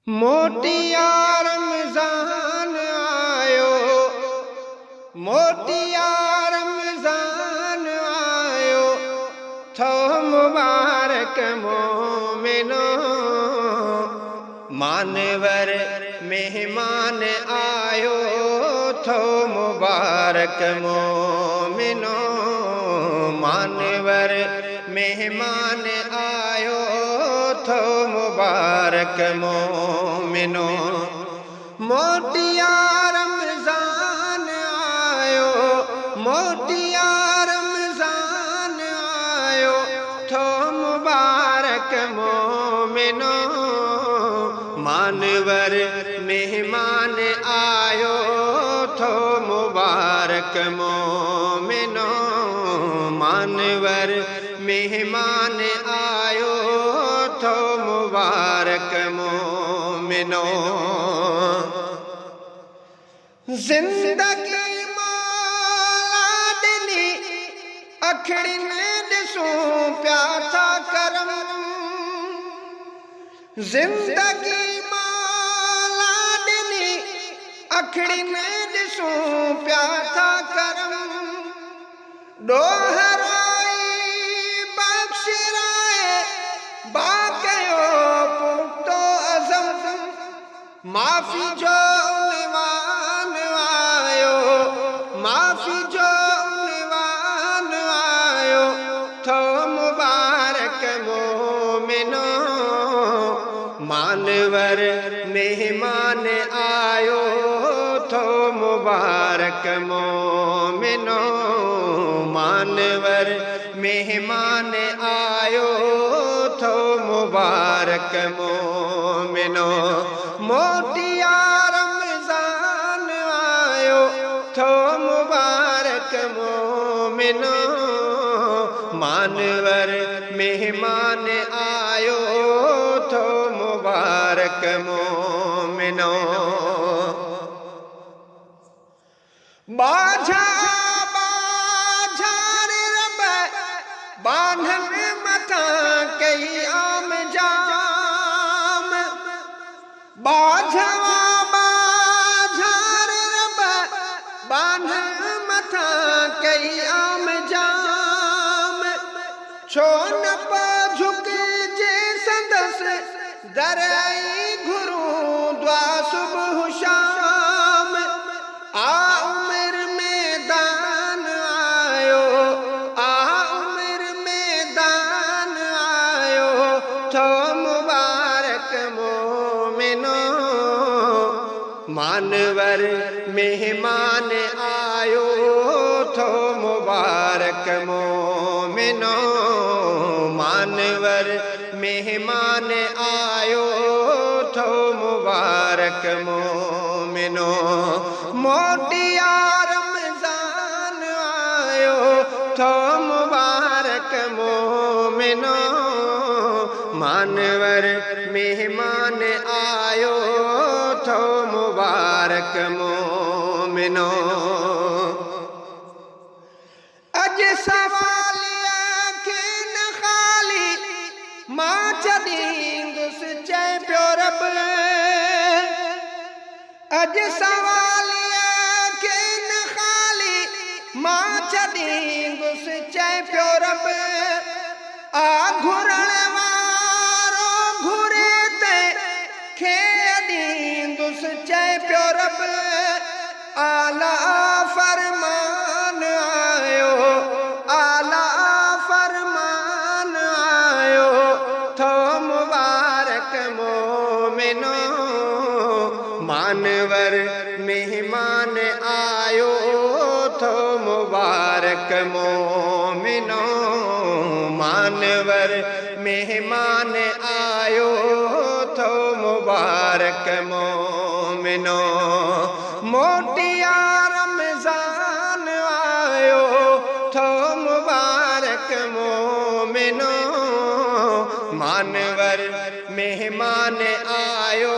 मोटिया रमज़ान आयो, मोटिया रमज़ान आयो, थो मुबारक मोमिनो। मानवर मेहमान आयो, थो मुबारक मोमिनो। मानवर मेहमान आयो, थो मुबारक मोमिनो। मोटिया रमज़ान आयो, मोटिया रमज़ान आयो, थो मुबारक मोमिनो। मानवर मेहमान आयो, थो मुबारक मोमिनो। मानवर मेहमान आयो, थो मुबारक मोमिनो। जिंदगी मौला ॾिनी अखिड़ियुनि ॾिसूं पिया था करम। जिंदगी मौला ॾिनी अखिड़ियुनि ॾिसूं पिया था करम। ॾोहराई बख़्शिराए बाक़यो पुख्तो अज़म। माफ़ी जो उनवान आयो, माफ़ी जो उनवान आयो, थो मुबारक मोमिनो। मानवर मेहमान आयो, थो मुबारक मोमिनो। मानवर मेहमान आयो, थो मुबारक मोमिनो। मोटिया रमज़ान आयो, थो मुबारक मोमिनो। मानवर मेहमान आयो, थो मुबारक मोमिनो। बाझा बांधन मथा कई आम जाम। बाझवा बाझार रब बांधन मथा कई आम जाम। छो न पा झुकजे संदस दरई घुरूं दुआ सुबह शाम। आ उम्र में दान आयो, आ उम्र में दान आयो, थो मुबारक मोमिनो। मानवर मेहमान आयो, थो मुबारक मोमिनो। मानवर मेहमान आयो, थो मुबारक मोमिनो। मोटिया रमज़ान आयो, थो मुबारक मोमिनो। मानवर मेहमान आयो, थो मुबारक मोमिनो। अज सवालिया खे न खाली मां छॾींदुसि चए पियो रब। अज सवालिया खे न खाली मां छॾींदुसि चए पियो रब। आ घुरण वारो घुरे ते खे ॾींदुसि चए पियो रब। आला फरमान आयो, आला फरमान आयो, थो मुबारक मोमिनो। मानवर मेहमान आयो, थो मुबारक मोमिनो। मानवर मेहमान आयो, थो मुबारक मोमिनो। मोटिया रमज़ान आयो, थो मुबारक मोमिनो। मानवर मेहमान आयो,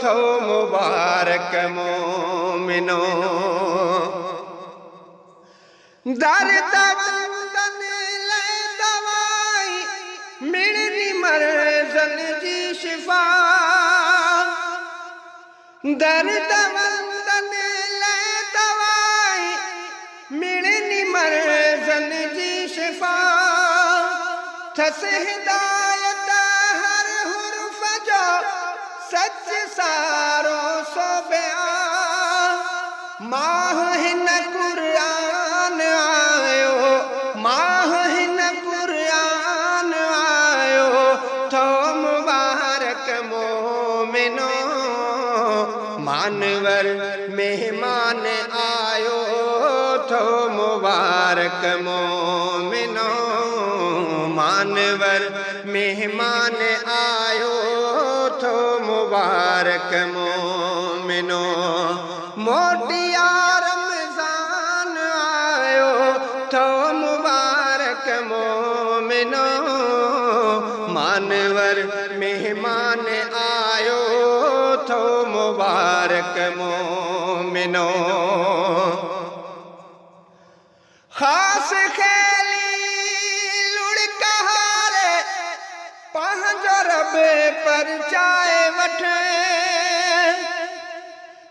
थो मुबारक मोमिनो। दर्द वतन ले दवाई मिलनी मर्ज़न जी शिफ़ा। दर्द वंदन ले दवाई मिलनी मर्जन जी शिफा थस हिदायत हर हुर्फ जो सच सारो सो बयान माह हिन कुरान आयो माह हिन कुरान आयो थो मुबारक मोमिनो मानवर मेहमान आयो थो मुबारक मोमिनो मानवर मेहमान आयो थो मुबारक मोमिनो मोटिया रमजान आयो थो मुबारक मोमिनो मानवर मेहमान आयो थो मुबारक मोमिनो खास खेली लुड़कहारे पंहिंजो रब पर चाए वठे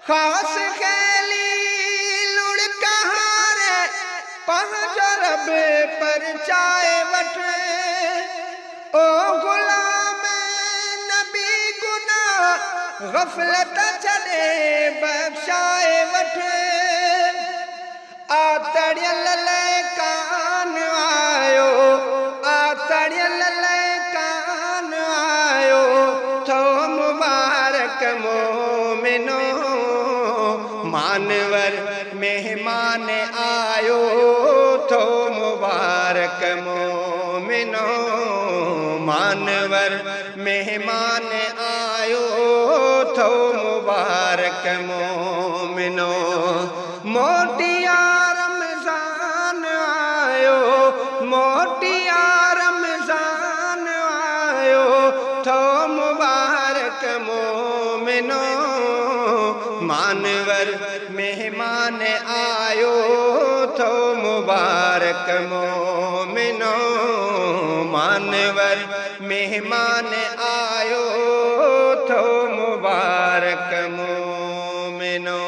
खास खेली लुड़कहारे पंहिंजो रब पर चाए वठे ओ गुलाम नबी गुनाह गफलत छॾे बख्शाए वठे आतड़ियल कान आयो आतड़ियल कान आयो थो मुबारक मोमिनो मानवर मेहमान आयो थो मुबारक मोमिनो मानवर मेहमान आयो थो मुबारक मोमिनो मोटिया रमजान आयो मोटिया रमजान आयो थो मुबारक मोमिनो मानवर मेहमान आयो थो मुबारक मोमिनो मानवर मेहमान आयो थो मुबारक मोमिनो।